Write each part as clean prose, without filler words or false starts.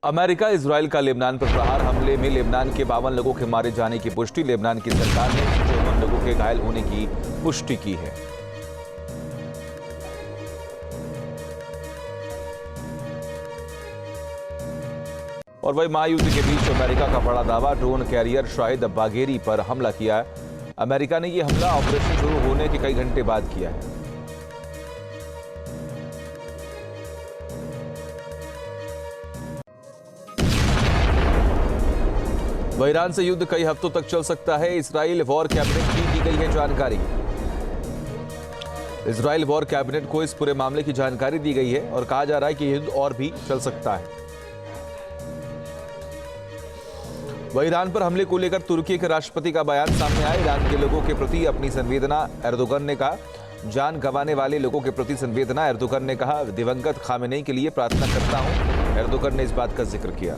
America Israel का Lebanon पर प्रहार हमले में लेबनान के 52 लोगों के मारे जाने की पुष्टि। लेबनान की सरकार ने 54 लोगों के घायल होने की पुष्टि की है। और वही महायुद्ध के बीच अमेरिका का बड़ा दावा, ड्रोन कैरियर शाहिद बाघेरी पर हमला किया है। अमेरिका ने यह हमला ऑपरेशन शुरू होने के कई घंटे बाद किया है। वह ईरान से युद्ध कई हफ्तों तक चल सकता है। इजराइल वॉर कैबिनेट की दी गई है जानकारी। इजराइल वॉर कैबिनेट को इस पूरे मामले की जानकारी दी गई है और कहा जा रहा है कि युद्ध और भी चल सकता है। वह ईरान पर हमले को लेकर तुर्की के राष्ट्रपति का बयान सामने आया। ईरान के लोगों के प्रति अपनी संवेदना, एर्दोगन ने कहा। जान गंवाने वाले लोगों के प्रति संवेदना, एर्दोगन ने कहा। दिवंगत खामेनेई के लिए प्रार्थना करता हूं, एर्दोगन ने इस बात का जिक्र किया।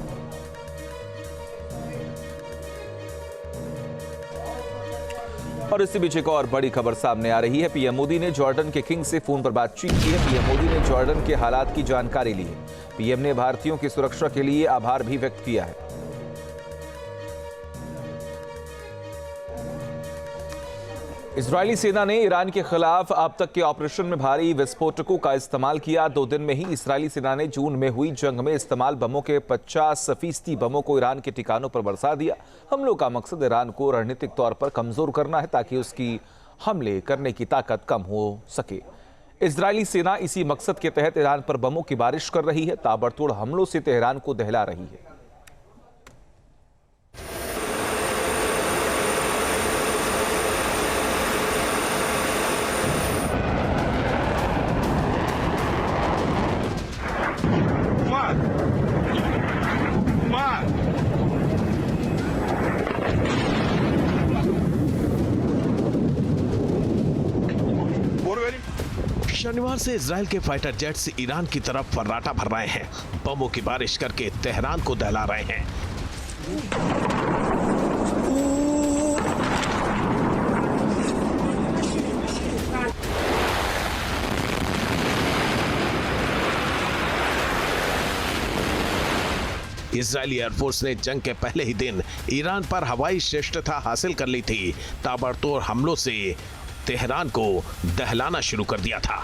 और इसी बीच एक और बड़ी खबर सामने आ रही है। पीएम मोदी ने जॉर्डन के किंग से फोन पर बातचीत की है। पीएम मोदी ने जॉर्डन के हालात की जानकारी ली है। पीएम ने भारतीयों की सुरक्षा के लिए आभार भी व्यक्त किया है। इजरायली सेना ने ईरान के खिलाफ अब तक के ऑपरेशन में भारी विस्फोटकों का इस्तेमाल किया। 2 दिन में ही इजरायली सेना ने जून में हुई जंग में इस्तेमाल बमों के 50% बमों को ईरान के ठिकानों पर बरसा दिया। हमलों का मकसद ईरान को रणनीतिक तौर पर कमजोर करना है ताकि उसकी हमले करने की ताकत कम हो सके। इजरायली सेना इसी मकसद के तहत ईरान पर बमों की बारिश कर रही है। ताबड़तोड़ हमलों से तेहरान को दहला रही है। शनिवार से इजराइल के फाइटर जेट्स ईरान की तरफ फर्राटा भर रहे हैं। बमों की बारिश करके तेहरान को दहला रहे हैं। इजरायली एयरफोर्स ने जंग के पहले ही दिन ईरान पर हवाई श्रेष्ठता हासिल कर ली थी। ताबड़तोड़ हमलों से तेहरान को दहलाना शुरू कर दिया था।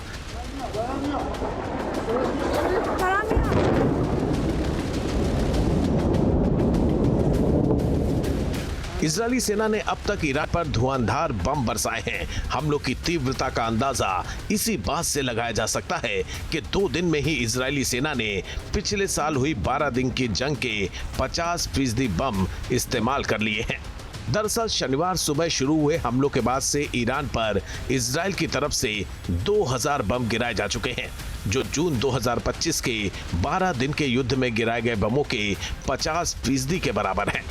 इजरायली सेना ने अब तक ईरान पर धुआंधार बम बरसाए हैं। हमलों की तीव्रता का अंदाजा इसी बात से लगाया जा सकता है कि 2 दिन में ही इजरायली सेना ने पिछले साल हुई 12 दिन की जंग के 50% बम इस्तेमाल कर लिए हैं। दरअसल शनिवार सुबह शुरू हुए हमलों के बाद से ईरान पर इजराइल की तरफ से 2000 बम गिराए जा चुके हैं, जो जून 2025 के 12 दिन के युद्ध में गिराए गए बमों के 50% के बराबर है।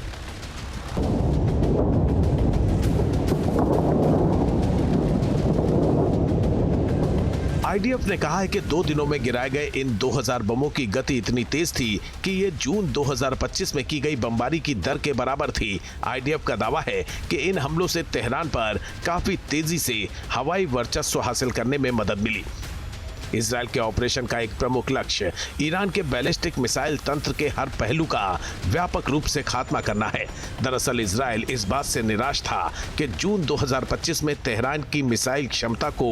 आईडीएफ ने कहा है कि 2 दिनों में गिराए गए इन 2000 बमों की गति इतनी तेज थी कि ये जून 2025 में की गई बमबारी की दर के बराबर थी। आईडीएफ का दावा है कि इन हमलों से तेहरान पर काफी तेजी से हवाई वर्चस्व हासिल करने में मदद मिली। इजराइल के ऑपरेशन का एक प्रमुख लक्ष्य ईरान के बैलिस्टिक मिसाइल तंत्र के हर पहलू का व्यापक रूप से खात्मा करना है। दरअसल इजराइल इस बात से निराश था कि जून 2025 में तेहरान की मिसाइल क्षमता को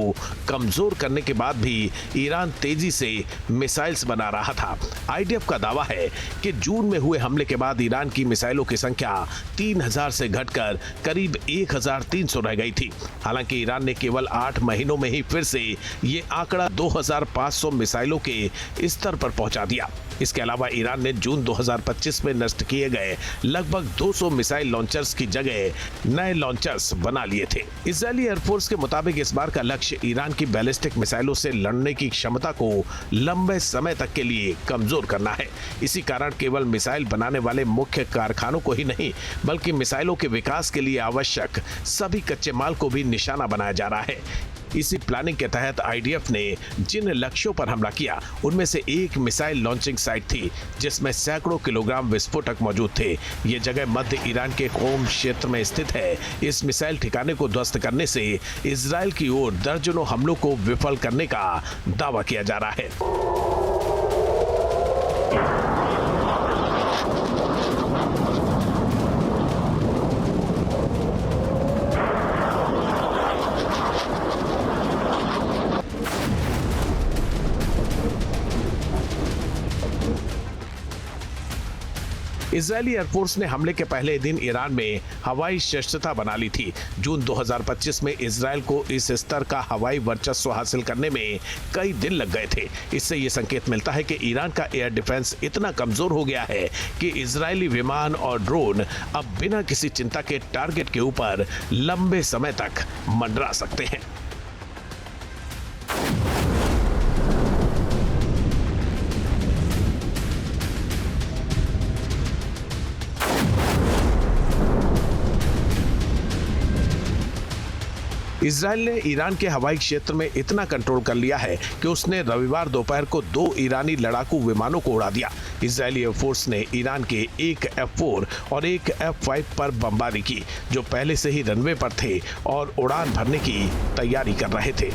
कमजोर करने के बाद भी ईरान तेजी से मिसाइल्स बना रहा था। आईडीएफ का दावा है कि जून में हुए हमले के बाद ईरान की मिसाइलों की संख्या 3000 से घटकर करीब 1300 रह गई थी। हालांकि ईरान ने केवल 8 महीनों में ही फिर से ये आंकड़ा 2500 मिसाइलों के स्तर पर पहुंचा दिया। इसके अलावा ईरान ने जून 2025 में नष्ट किए गए लगभग 200 मिसाइल लॉन्चर्स की जगह नए लॉन्चर्स बना लिए थे। इजरायली एयरफोर्स के मुताबिक इस बार का लक्ष्य ईरान की बैलिस्टिक मिसाइलों से लड़ने की क्षमता को लंबे समय तक के लिए कमजोर करना है। इसी कारण केवल मिसाइल बनाने वाले मुख्य कारखानों को ही नहीं, बल्कि मिसाइलों के विकास के लिए आवश्यक सभी कच्चे माल को भी निशाना बनाया जा रहा है। इसी प्लानिंग के तहत आईडीएफ ने जिन लक्ष्यों पर हमला किया उनमें से एक मिसाइल लॉन्चिंग साइट थी, जिसमें सैकड़ों किलोग्राम विस्फोटक मौजूद थे। ये जगह मध्य ईरान के कोम क्षेत्र में स्थित है। इस मिसाइल ठिकाने को ध्वस्त करने से इजराइल की ओर दर्जनों हमलों को विफल करने का दावा किया जा रहा है। इजरायली एयरफोर्स ने हमले के पहले दिन ईरान में हवाई शस्त्रता बना ली थी। जून 2025 में इजरायल को इस स्तर का हवाई वर्चस्व हासिल करने में कई दिन लग गए थे। इससे ये संकेत मिलता है कि ईरान का एयर डिफेंस इतना कमजोर हो गया है कि इजरायली विमान और ड्रोन अब बिना किसी चिंता के टारगेट के ऊपर लंबे समय तक मंडरा सकते हैं। इजरायल ने ईरान के हवाई क्षेत्र में इतना कंट्रोल कर लिया है कि उसने रविवार दोपहर को 2 ईरानी लड़ाकू विमानों को उड़ा दिया। इजरायली एयरफोर्स ने ईरान के एक F4 और एक F5 पर बमबारी की, जो पहले से ही रनवे पर थे और उड़ान भरने की तैयारी कर रहे थे।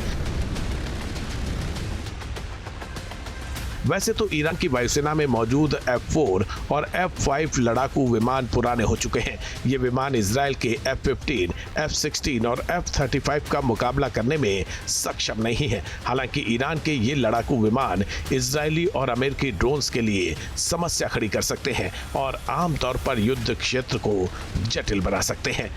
वैसे तो ईरान की वायुसेना में मौजूद F4 और F5 लड़ाकू विमान पुराने हो चुके हैं। ये विमान इजरायल के F-15, F-16 और F-35 का मुकाबला करने में सक्षम नहीं है। हालांकि ईरान के ये लड़ाकू विमान इजरायली और अमेरिकी ड्रोन्स के लिए समस्या खड़ी कर सकते हैं और आमतौर पर युद्ध क्षेत्र को जटिल बना सकते हैं।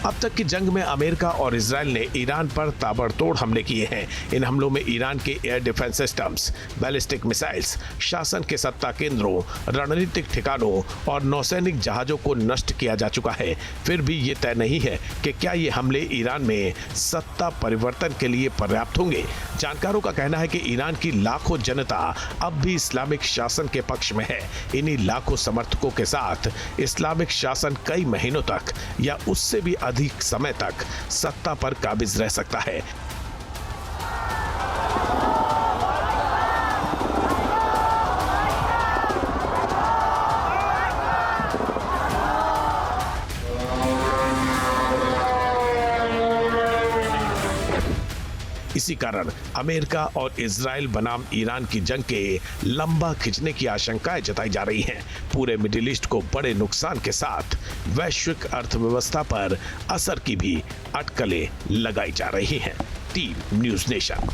अब तक की जंग में अमेरिका और इजरायल ने ईरान पर ताबड़तोड़ हमले किए हैं। इन हमलों में ईरान के air defence systems, ballistic missiles, शासन के सत्ता केंद्रों, रणनीतिक ठिकानों और नौसैनिक जहाजों को नष्ट किया जा चुका है। फिर भी ये तय नहीं है कि क्या ये हमले ईरान में सत्ता परिवर्तन के लिए पर्याप्त होंगे। जानकारों का कहना है कि ईरान की लाखों जनता अब भी इस्लामिक शासन के पक्ष में है। इन्हीं लाखों समर्थकों के साथ इस्लामिक शासन कई महीनों तक या उससे भी अधिक समय तक सत्ता पर काबिज रह सकता है। इसी कारण अमेरिका और इजरायल बनाम ईरान की जंग के लंबा खिंचने की आशंकाएं जताई जा रही हैं। पूरे मिडिल ईस्ट को बड़े नुकसान के साथ वैश्विक अर्थव्यवस्था पर असर की भी अटकलें लगाई जा रही हैं। Team news nation.